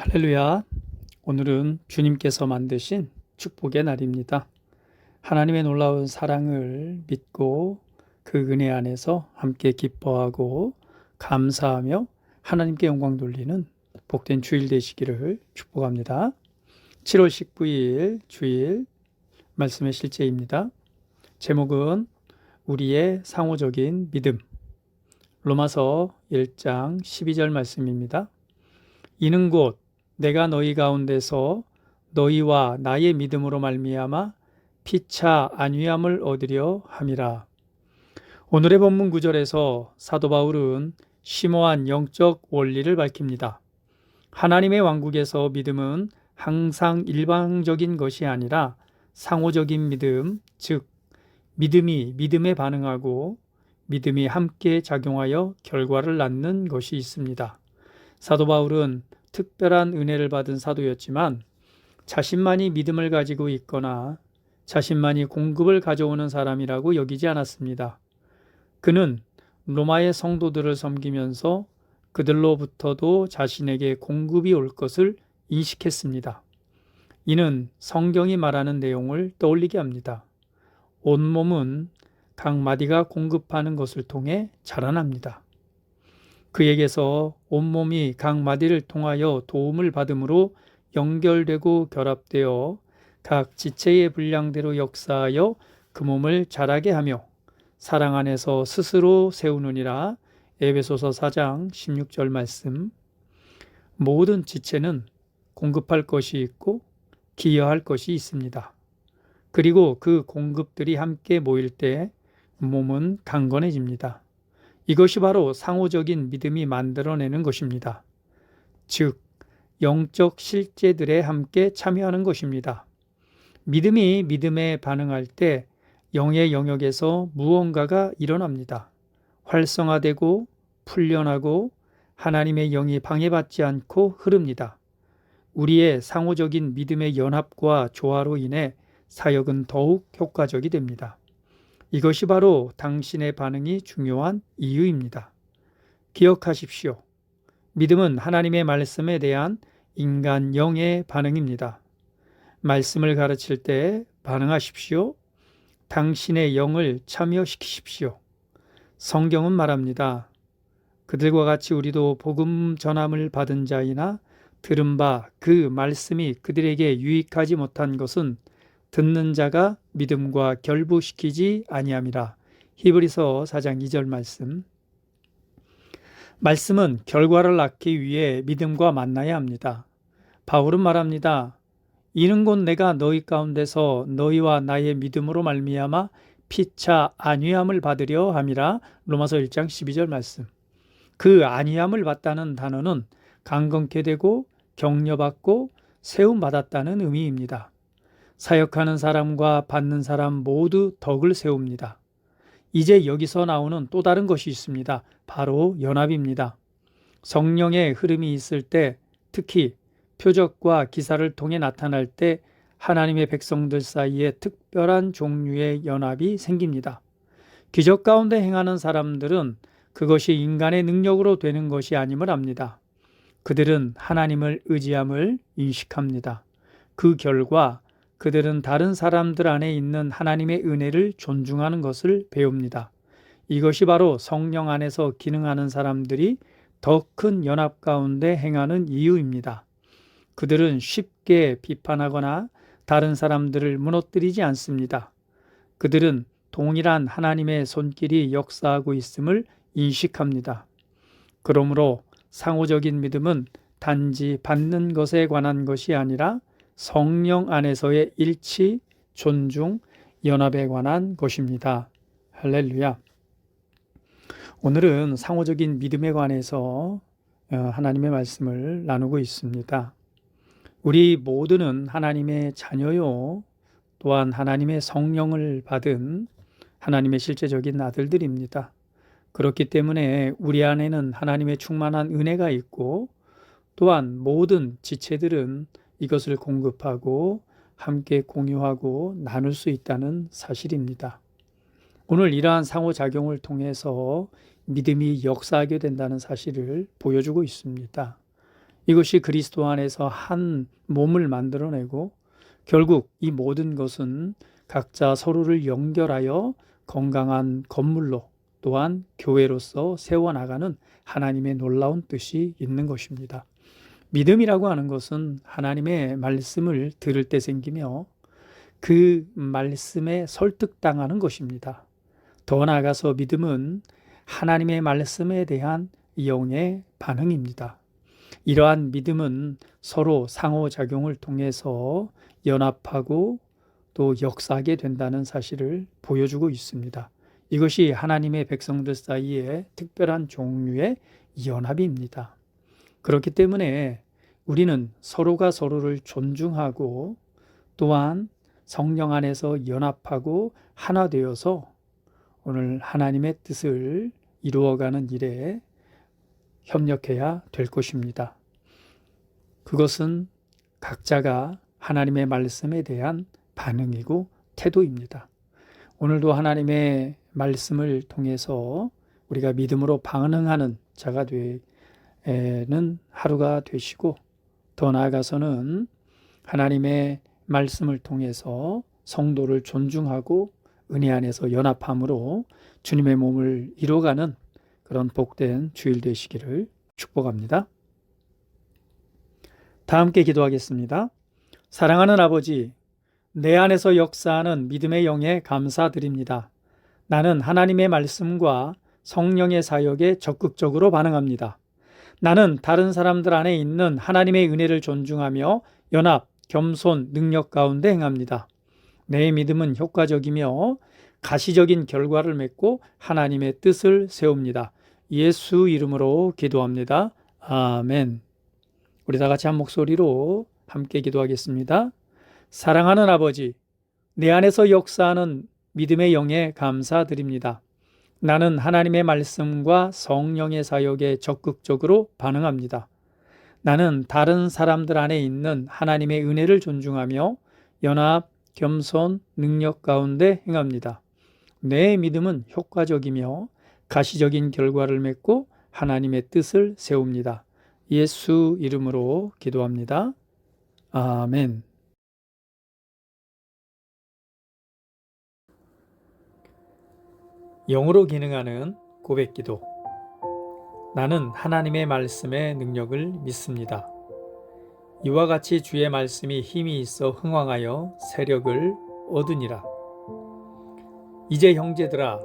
할렐루야. 오늘은 주님께서 만드신 축복의 날입니다. 하나님의 놀라운 사랑을 믿고 그 은혜 안에서 함께 기뻐하고 감사하며 하나님께 영광 돌리는 복된 주일 되시기를 축복합니다. 7월 19일 주일 말씀의 실제입니다. 제목은 우리의 상호적인 믿음. 로마서 1장 12절 말씀입니다. 이는 곧 내가 너희 가운데서 너희와 나의 믿음으로 말미암아 피차 안위함을 얻으려 함이라. 오늘의 본문 구절에서 사도 바울은 심오한 영적 원리를 밝힙니다. 하나님의 왕국에서 믿음은 항상 일방적인 것이 아니라 상호적인 믿음, 즉 믿음이 믿음에 반응하고 믿음이 함께 작용하여 결과를 낳는 것이 있습니다. 사도 바울은 특별한 은혜를 받은 사도였지만 자신만이 믿음을 가지고 있거나 자신만이 공급을 가져오는 사람이라고 여기지 않았습니다. 그는 로마의 성도들을 섬기면서 그들로부터도 자신에게 공급이 올 것을 인식했습니다. 이는 성경이 말하는 내용을 떠올리게 합니다. 온몸은 각 마디가 공급하는 것을 통해 자라납니다. 그에게서 온몸이 각 마디를 통하여 도움을 받음으로 연결되고 결합되어 각 지체의 분량대로 역사하여 그 몸을 자라게 하며 사랑 안에서 스스로 세우느니라. 에베소서 4장 16절 말씀. 모든 지체는 공급할 것이 있고 기여할 것이 있습니다. 그리고 그 공급들이 함께 모일 때 몸은 강건해집니다. 이것이 바로 상호적인 믿음이 만들어내는 것입니다. 즉, 영적 실제들에 함께 참여하는 것입니다. 믿음이 믿음에 반응할 때 영의 영역에서 무언가가 일어납니다. 활성화되고 풀려나고 하나님의 영이 방해받지 않고 흐릅니다. 우리의 상호적인 믿음의 연합과 조화로 인해 사역은 더욱 효과적이 됩니다. 이것이 바로 당신의 반응이 중요한 이유입니다. 기억하십시오. 믿음은 하나님의 말씀에 대한 인간 영의 반응입니다. 말씀을 가르칠 때 반응하십시오. 당신의 영을 참여시키십시오. 성경은 말합니다. 그들과 같이 우리도 복음 전함을 받은 자이나 들은 바 그 말씀이 그들에게 유익하지 못한 것은 듣는 자가 믿음과 결부시키지 아니함이라. 히브리서 4장 2절 말씀. 말씀은 결과를 낳기 위해 믿음과 만나야 합니다. 바울은 말합니다. 이는 곧 내가 너희 가운데서 너희와 나의 믿음으로 말미암아 피차 안위함을 받으려 함이라. 로마서 1장 12절 말씀. 그 안위함을 받다는 단어는 강건케 되고 격려받고 세움받았다는 의미입니다. 사역하는 사람과 받는 사람 모두 덕을 세웁니다. 이제 여기서 나오는 또 다른 것이 있습니다. 바로 연합입니다. 성령의 흐름이 있을 때, 특히 표적과 기사를 통해 나타날 때 하나님의 백성들 사이에 특별한 종류의 연합이 생깁니다. 기적 가운데 행하는 사람들은 그것이 인간의 능력으로 되는 것이 아님을 압니다. 그들은 하나님을 의지함을 인식합니다. 그 결과 그들은 다른 사람들 안에 있는 하나님의 은혜를 존중하는 것을 배웁니다. 이것이 바로 성령 안에서 기능하는 사람들이 더 큰 연합 가운데 행하는 이유입니다. 그들은 쉽게 비판하거나 다른 사람들을 무너뜨리지 않습니다. 그들은 동일한 하나님의 손길이 역사하고 있음을 인식합니다. 그러므로 상호적인 믿음은 단지 받는 것에 관한 것이 아니라 성령 안에서의 일치, 존중, 연합에 관한 것입니다. 할렐루야. 오늘은 상호적인 믿음에 관해서 하나님의 말씀을 나누고 있습니다. 우리 모두는 하나님의 자녀요, 또한 하나님의 성령을 받은 하나님의 실제적인 아들들입니다. 그렇기 때문에 우리 안에는 하나님의 충만한 은혜가 있고 또한 모든 지체들은 이것을 공급하고 함께 공유하고 나눌 수 있다는 사실입니다. 오늘 이러한 상호작용을 통해서 믿음이 역사하게 된다는 사실을 보여주고 있습니다. 이것이 그리스도 안에서 한 몸을 만들어내고 결국 이 모든 것은 각자 서로를 연결하여 건강한 건물로 또한 교회로서 세워나가는 하나님의 놀라운 뜻이 있는 것입니다. 믿음이라고 하는 것은 하나님의 말씀을 들을 때 생기며 그 말씀에 설득당하는 것입니다. 더 나아가서 믿음은 하나님의 말씀에 대한 영의 반응입니다. 이러한 믿음은 서로 상호작용을 통해서 연합하고 또 역사하게 된다는 사실을 보여주고 있습니다. 이것이 하나님의 백성들 사이에 특별한 종류의 연합입니다. 그렇기 때문에 우리는 서로가 서로를 존중하고 또한 성령 안에서 연합하고 하나 되어서 오늘 하나님의 뜻을 이루어가는 일에 협력해야 될 것입니다. 그것은 각자가 하나님의 말씀에 대한 반응이고 태도입니다. 오늘도 하나님의 말씀을 통해서 우리가 믿음으로 반응하는 자가 되는 하루가 되시고 더 나아가서는 하나님의 말씀을 통해서 성도를 존중하고 은혜 안에서 연합함으로 주님의 몸을 이루어가는 그런 복된 주일 되시기를 축복합니다. 다 함께 기도하겠습니다. 사랑하는 아버지, 내 안에서 역사하는 믿음의 영에 감사드립니다. 나는 하나님의 말씀과 성령의 사역에 적극적으로 반응합니다. 나는 다른 사람들 안에 있는 하나님의 은혜를 존중하며 연합, 겸손, 능력 가운데 행합니다. 내 믿음은 효과적이며 가시적인 결과를 맺고 하나님의 뜻을 세웁니다. 예수 이름으로 기도합니다. 아멘. 우리 다 같이 한 목소리로 함께 기도하겠습니다. 사랑하는 아버지, 내 안에서 역사하는 믿음의 영에 감사드립니다. 나는 하나님의 말씀과 성령의 사역에 적극적으로 반응합니다. 나는 다른 사람들 안에 있는 하나님의 은혜를 존중하며 연합, 겸손, 능력 가운데 행합니다. 내 믿음은 효과적이며 가시적인 결과를 맺고 하나님의 뜻을 세웁니다. 예수 이름으로 기도합니다. 아멘. 영으로 기능하는 고백기도. 나는 하나님의 말씀의 능력을 믿습니다. 이와 같이 주의 말씀이 힘이 있어 흥왕하여 세력을 얻으니라. 이제 형제들아,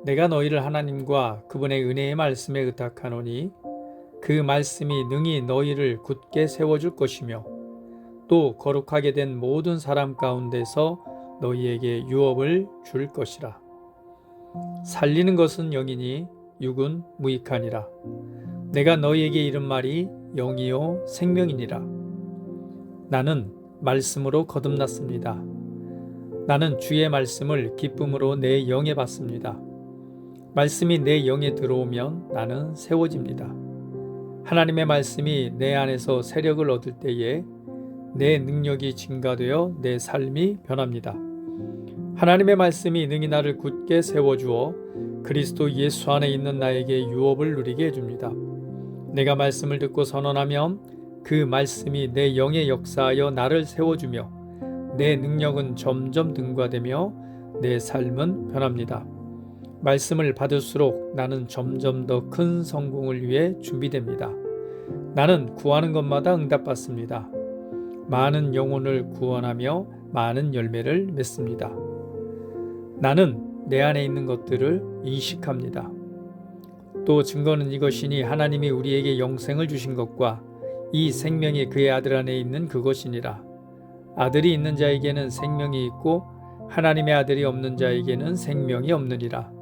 내가 너희를 하나님과 그분의 은혜의 말씀에 의탁하노니 그 말씀이 능히 너희를 굳게 세워줄 것이며 또 거룩하게 된 모든 사람 가운데서 너희에게 유업을 줄 것이라. 살리는 것은 영이니 육은 무익하니라. 내가 너희에게 이른 말이 영이요 생명이니라. 나는 말씀으로 거듭났습니다. 나는 주의 말씀을 기쁨으로 내 영에 받습니다. 말씀이 내 영에 들어오면 나는 세워집니다. 하나님의 말씀이 내 안에서 세력을 얻을 때에 내 능력이 증가되어 내 삶이 변합니다. 하나님의 말씀이 능히 나를 굳게 세워주어 그리스도 예수 안에 있는 나에게 유업을 누리게 해줍니다. 내가 말씀을 듣고 선언하면 그 말씀이 내 영에 역사하여 나를 세워주며 내 능력은 점점 능가되며 내 삶은 변합니다. 말씀을 받을수록 나는 점점 더 큰 성공을 위해 준비됩니다. 나는 구하는 것마다 응답받습니다. 많은 영혼을 구원하며 많은 열매를 맺습니다. 나는 내 안에 있는 것들을 인식합니다. 또 증거는 이것이니 하나님이 우리에게 영생을 주신 것과 이 생명이 그의 아들 안에 있는 그것이니라. 아들이 있는 자에게는 생명이 있고 하나님의 아들이 없는 자에게는 생명이 없느니라.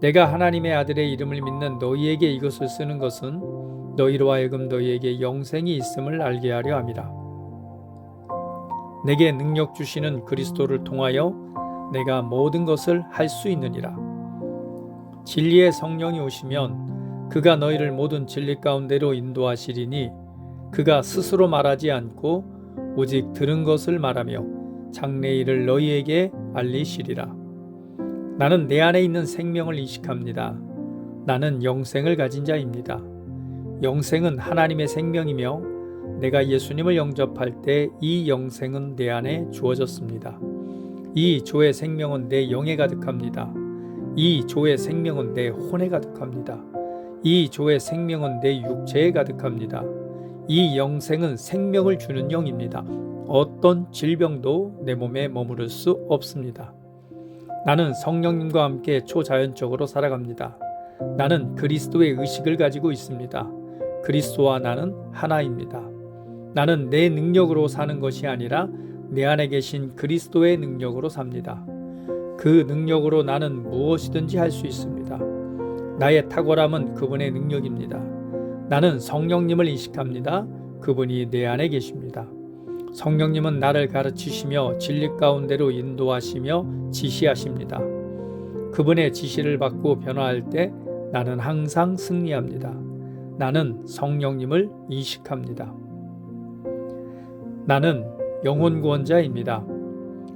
내가 하나님의 아들의 이름을 믿는 너희에게 이것을 쓰는 것은 너희로 하여금 너희에게 영생이 있음을 알게 하려 함이라. 내게 능력 주시는 그리스도를 통하여 내가 모든 것을 할 수 있느니라. 진리의 성령이 오시면 그가 너희를 모든 진리 가운데로 인도하시리니 그가 스스로 말하지 않고 오직 들은 것을 말하며 장래일을 너희에게 알리시리라. 나는 내 안에 있는 생명을 인식합니다. 나는 영생을 가진 자입니다. 영생은 하나님의 생명이며 내가 예수님을 영접할 때 이 영생은 내 안에 주어졌습니다. 이 조의 생명은 내 영에 가득합니다. 이 조의 생명은 내 혼에 가득합니다. 이 조의 생명은 내 육체에 가득합니다. 이 영생은 생명을 주는 영입니다. 어떤 질병도 내 몸에 머무를 수 없습니다. 나는 성령님과 함께 초자연적으로 살아갑니다. 나는 그리스도의 의식을 가지고 있습니다. 그리스도와 나는 하나입니다. 나는 내 능력으로 사는 것이 아니라 내 안에 계신 그리스도의 능력으로 삽니다. 그 능력으로 나는 무엇이든지 할 수 있습니다. 나의 탁월함은 그분의 능력입니다. 나는 성령님을 인식합니다. 그분이 내 안에 계십니다. 성령님은 나를 가르치시며 진리 가운데로 인도하시며 지시하십니다. 그분의 지시를 받고 변화할 때 나는 항상 승리합니다. 나는 성령님을 인식합니다. 나는 영혼 구원자입니다.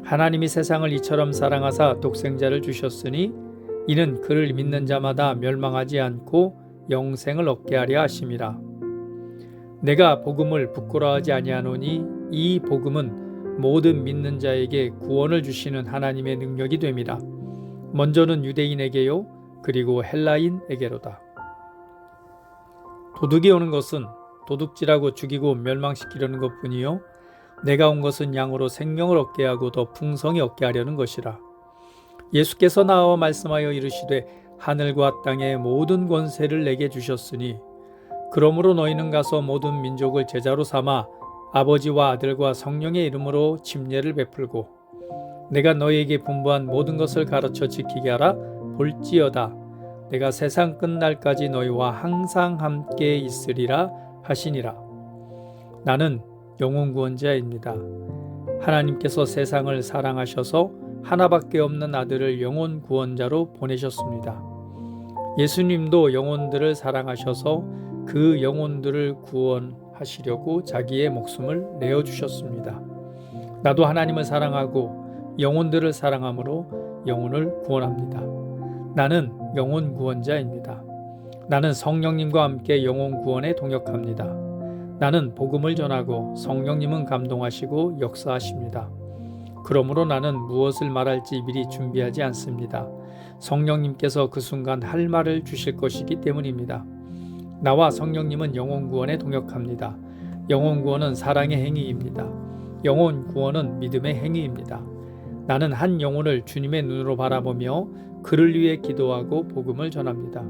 하나님이 세상을 이처럼 사랑하사 독생자를 주셨으니 이는 그를 믿는 자마다 멸망하지 않고 영생을 얻게 하려 하심이라. 내가 복음을 부끄러워하지 아니하노니 이 복음은 모든 믿는 자에게 구원을 주시는 하나님의 능력이 됨이라. 먼저는 유대인에게요 그리고 헬라인에게로다. 도둑이 오는 것은 도둑질하고 죽이고 멸망시키려는 것뿐이요 내가 온 것은 양으로 생명을 얻게 하고 더 풍성히 얻게 하려는 것이라. 예수께서 나와 말씀하여 이르시되 하늘과 땅의 모든 권세를 내게 주셨으니 그러므로 너희는 가서 모든 민족을 제자로 삼아 아버지와 아들과 성령의 이름으로 침례를 베풀고 내가 너희에게 분부한 모든 것을 가르쳐 지키게 하라. 볼지어다 내가 세상 끝날까지 너희와 항상 함께 있으리라 하시니라. 나는 영혼 구원자입니다. 하나님께서 세상을 사랑하셔서 하나밖에 없는 아들을 영혼 구원자로 보내셨습니다. 예수님도 영혼들을 사랑하셔서 그 영혼들을 구원하시려고 자기의 목숨을 내어주셨습니다. 나도 하나님을 사랑하고 영혼들을 사랑함으로 영혼을 구원합니다. 나는 영혼 구원자입니다. 나는 성령님과 함께 영혼 구원에 동역합니다. 나는 복음을 전하고 성령님은 감동하시고 역사하십니다. 그러므로 나는 무엇을 말할지 미리 준비하지 않습니다. 성령님께서 그 순간 할 말을 주실 것이기 때문입니다. 나와 성령님은 영혼 구원에 동역합니다. 영혼 구원은 사랑의 행위입니다. 영혼 구원은 믿음의 행위입니다. 나는 한 영혼을 주님의 눈으로 바라보며 그를 위해 기도하고 복음을 전합니다.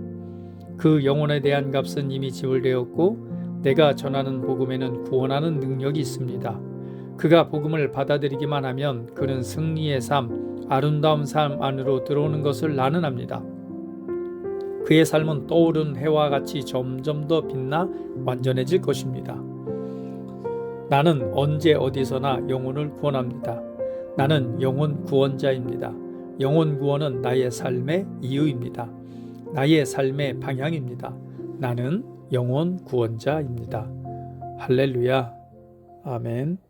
그 영혼에 대한 값은 이미 지불되었고 내가 전하는 복음에는 구원하는 능력이 있습니다. 그가 복음을 받아들이기만 하면 그는 승리의 삶, 아름다운 삶 안으로 들어오는 것을 나는 압니다. 그의 삶은 떠오른 해와 같이 점점 더 빛나 완전해질 것입니다. 나는 언제 어디서나 영혼을 구원합니다. 나는 영혼 구원자입니다. 영혼 구원은 나의 삶의 이유입니다. 나의 삶의 방향입니다. 나는 영혼 구원자입니다. 할렐루야. 아멘.